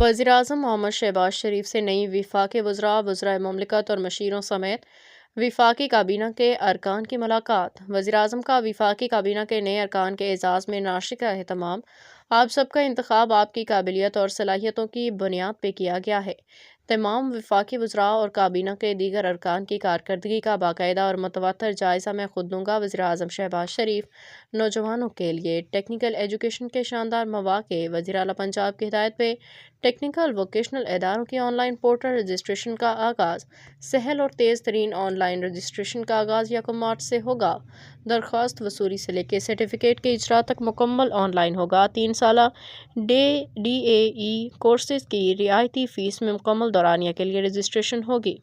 وزیراعظم محمد شہباز شریف سے نئی وفاقی وزراء، وزرائے مملکت اور مشیروں سمیت وفاقی کابینہ کے ارکان کی ملاقات۔ وزیراعظم کا وفاقی کابینہ کے نئے ارکان کے اعزاز میں ناشر کا اہتمام۔ آپ سب کا انتخاب آپ کی قابلیت اور صلاحیتوں کی بنیاد پہ کیا گیا ہے۔ تمام وفاقی وزراء اور کابینہ کے دیگر ارکان کی کارکردگی کا باقاعدہ اور متواتر جائزہ میں خود لوں گا۔ وزیراعظم شہباز شریف نوجوانوں کے لیے ٹیکنیکل ایجوکیشن کے شاندار مواقع۔ وزیر اعلیٰ پنجاب کی ہدایت پہ ٹیکنیکل ووکیشنل اداروں کی آن لائن پورٹل رجسٹریشن کا آغاز۔ سہل اور تیز ترین آن لائن رجسٹریشن کا آغاز 1 مارچ سے ہوگا۔ درخواست وصولی سے لے کے سرٹیفکیٹ کے اجرا تک مکمل آن لائن ہوگا۔ 3 سالہ ڈی اے ای کورسز کی رعایتی فیس میں مکمل دورانیہ کے لیے رجسٹریشن ہوگی۔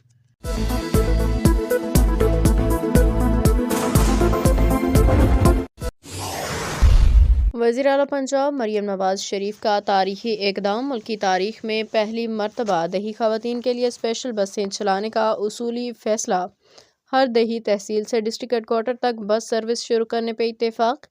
وزیر اعلیٰ پنجاب مریم نواز شریف کا تاریخی اقدام۔ ملکی تاریخ میں پہلی مرتبہ دیہی خواتین کے لیے اسپیشل بسیں چلانے کا اصولی فیصلہ۔ ہر دیہی تحصیل سے ڈسٹرکٹ ہیڈ کوارٹر تک بس سروس شروع کرنے پہ اتفاق۔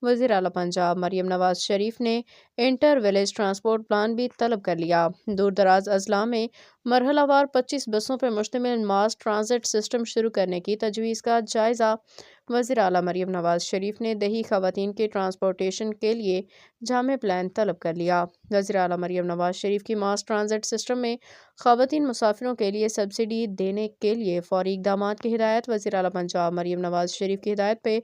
وزیر اعلیٰ پنجاب مریم نواز شریف نے انٹر ولیج ٹرانسپورٹ پلان بھی طلب کر لیا۔ دور دراز اضلاع میں مرحلہ وار 25 بسوں پر مشتمل ماس ٹرانزٹ سسٹم شروع کرنے کی تجویز کا جائزہ۔ وزیر اعلیٰ مریم نواز شریف نے دیہی خواتین کی ٹرانسپورٹیشن کے لیے جامع پلان طلب کر لیا۔ وزیر اعلیٰ مریم نواز شریف کی ماس ٹرانزٹ سسٹم میں خواتین مسافروں کے لیے سبسڈی دینے کے لیے فوری اقدامات کی ہدایت۔ وزیر اعلیٰ پنجاب مریم نواز شریف کی ہدایت پہ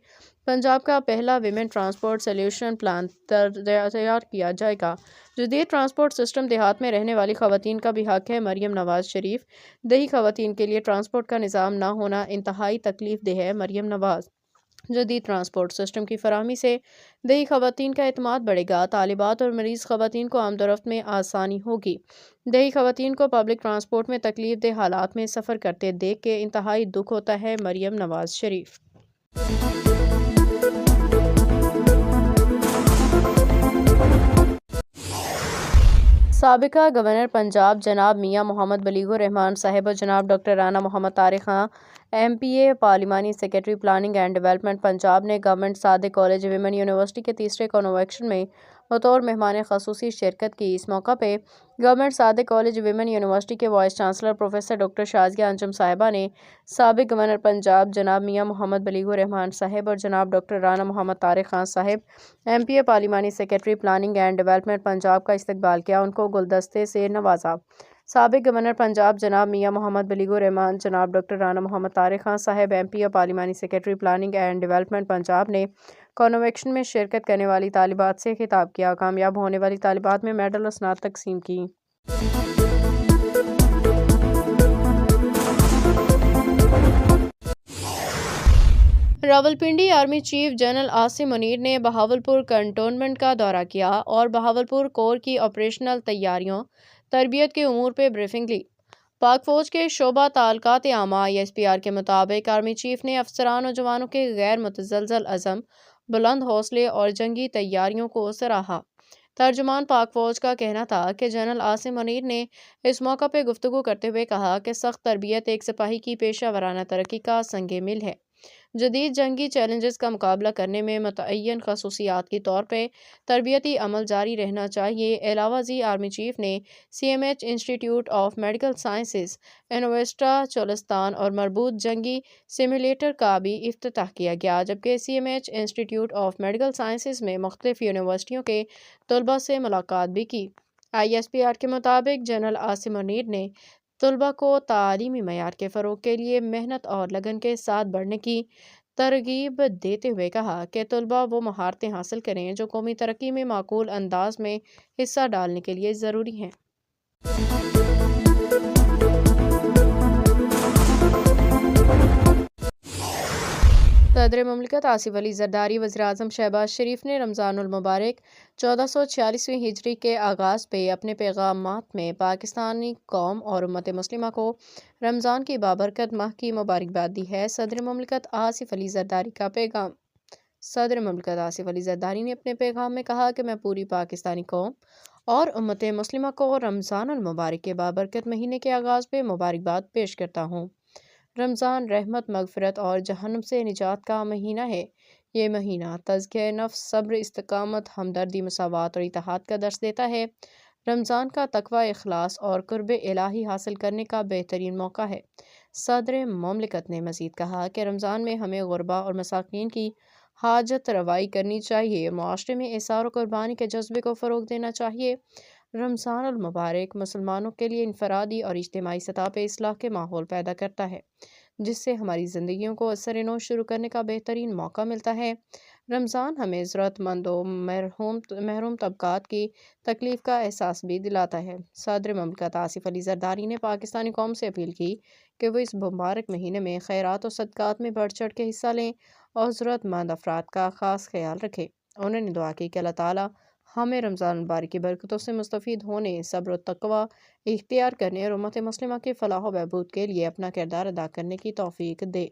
پنجاب کا پہلا ویمن ٹرانسپورٹ سلیوشن پلان تیار کیا جائے گا۔ جدید ٹرانسپورٹ سسٹم دیہات میں رہنے والی خواتین کا بھی حق ہے۔ مریم نواز شریف دیہی خواتین کے لیے ٹرانسپورٹ کا نظام نہ ہونا انتہائی تکلیف دہ ہے۔ مریم نواز جدید ٹرانسپورٹ سسٹم کی فراہمی سے دیہی خواتین کا اعتماد بڑھے گا۔ طالبات اور مریض خواتین کو آمد و رفت میں آسانی ہوگی۔ دیہی خواتین کو پبلک ٹرانسپورٹ میں تکلیف دہ حالات میں سفر کرتے دیکھ کے انتہائی دکھ ہوتا ہے۔ مریم نواز شریف سابقہ گورنر پنجاب جناب میاں محمد بلیغ الرحمان صاحب اور جناب ڈاکٹر رانا محمد طارق خان ایم پی اے پارلیمانی secretary planning and development Punjab نے government Sadiq college women university کے تیسرے کنونشن میں بطور مہمان خصوصی شرکت کی۔ اس موقع پہ government Sadiq college women university کے vice chancellor professor doctor Shazia Anjum صاحبہ نے سابق گورنر پنجاب جناب میاں محمد بلیغ الرحمان صاحب اور جناب ڈاکٹر رانا محمد طارق خان صاحب ایم پی اے پارلیمانی secretary planning and development Punjab کا استقبال کیا، ان کو گلدستے سے نوازا۔ سابق گورنر پنجاب جناب میاں محمد بلیغ الرحمان، جناب ڈاکٹر رانا محمد طارق خان صاحب ایم پی اے پارلیمانی secretary planning and development Punjab نے کنونشن میں شرکت کرنے والی طالبات سے خطاب کیا۔ کامیاب ہونے والی طالبات میں میڈل اور سناد تقسیم کی۔ Rawalpindi army chief general Asim Munir نے بہاولپور کنٹونمنٹ کا دورہ کیا اور بہاولپور کور کی آپریشنل تیاریوں، تربیت کے امور پہ بریفنگ لی۔ پاک فوج کے شعبہ تعلقات عامہ ISPR کے مطابق آرمی چیف نے افسران اور جوانوں کے غیر متزلزل عزم، بلند حوصلے اور جنگی تیاریوں کو سراہا۔ ترجمان پاک فوج کا کہنا تھا کہ جنرل عاصم منیر نے اس موقع پہ گفتگو کرتے ہوئے کہا کہ سخت تربیت ایک سپاہی کی پیشہ ورانہ ترقی کا سنگ میل ہے۔ جدید جنگی چیلنجز کا مقابلہ کرنے میں متعین خصوصیات کے طور پہ تربیتی عمل جاری رہنا چاہیے۔ علاوہ ازیں آرمی چیف نے CMH انسٹی ٹیوٹ آف میڈیکل سائنسز، انویسٹا چولستان اور مربوط جنگی سیمولیٹر کا بھی افتتاح کیا گیا، جبکہ CMH انسٹی ٹیوٹ آف میڈیکل سائنسز میں مختلف یونیورسٹیوں کے طلباء سے ملاقات بھی کی۔ ISPR کے مطابق جنرل عاصم منیر نے طلباء کو تعلیمی معیار کے فروغ کے لیے محنت اور لگن کے ساتھ بڑھنے کی ترغیب دیتے ہوئے کہا کہ طلباء وہ مہارتیں حاصل کریں جو قومی ترقی میں معقول انداز میں حصہ ڈالنے کے لیے ضروری ہیں۔ صدر مملکت آصف علی زرداری وزیر اعظم شہباز شریف نے رمضان المبارک 1446 ہجری کے آغاز پہ اپنے پیغامات میں پاکستانی قوم اور امت مسلمہ کو رمضان کی بابرکت ماہ کی مبارکباد دی ہے۔ صدر مملکت آصف علی زرداری کا پیغام۔ صدر مملکت آصف علی زرداری نے اپنے پیغام میں کہا کہ میں پوری پاکستانی قوم اور امت مسلمہ کو رمضان المبارک کے بابرکت مہینے کے آغاز پہ مبارکباد پیش کرتا ہوں۔ رمضان رحمت، مغفرت اور جہنم سے نجات کا مہینہ ہے۔ یہ مہینہ تزکیہ نفس، صبر، استقامت، ہمدردی، مساوات اور اتحاد کا درس دیتا ہے۔ رمضان کا تقوی، اخلاص اور قرب الہی حاصل کرنے کا بہترین موقع ہے۔ صدر مملکت نے مزید کہا کہ رمضان میں ہمیں غربا اور مساکین کی حاجت روائی کرنی چاہیے، معاشرے میں احسان و قربانی کے جذبے کو فروغ دینا چاہیے۔ رمضان المبارک مسلمانوں کے لیے انفرادی اور اجتماعی سطح پہ اصلاح کے ماحول پیدا کرتا ہے، جس سے ہماری زندگیوں کو اثر نو شروع کرنے کا بہترین موقع ملتا ہے۔ رمضان ہمیں ضرورت مندوں، محروم طبقات کی تکلیف کا احساس بھی دلاتا ہے۔ صدر مملکت آصف علی زرداری نے پاکستانی قوم سے اپیل کی کہ وہ اس مبارک مہینے میں خیرات و صدقات میں بڑھ چڑھ کے حصہ لیں اور ضرورت مند افراد کا خاص خیال رکھیں۔ انہوں نے دعا کی کہ اللہ تعالیٰ ہمیں رمضان المبارک کی برکتوں سے مستفید ہونے، صبر و تقوی اختیار کرنے اور امت مسلمہ کی فلاح و بہبود کے لیے اپنا کردار ادا کرنے کی توفیق دے۔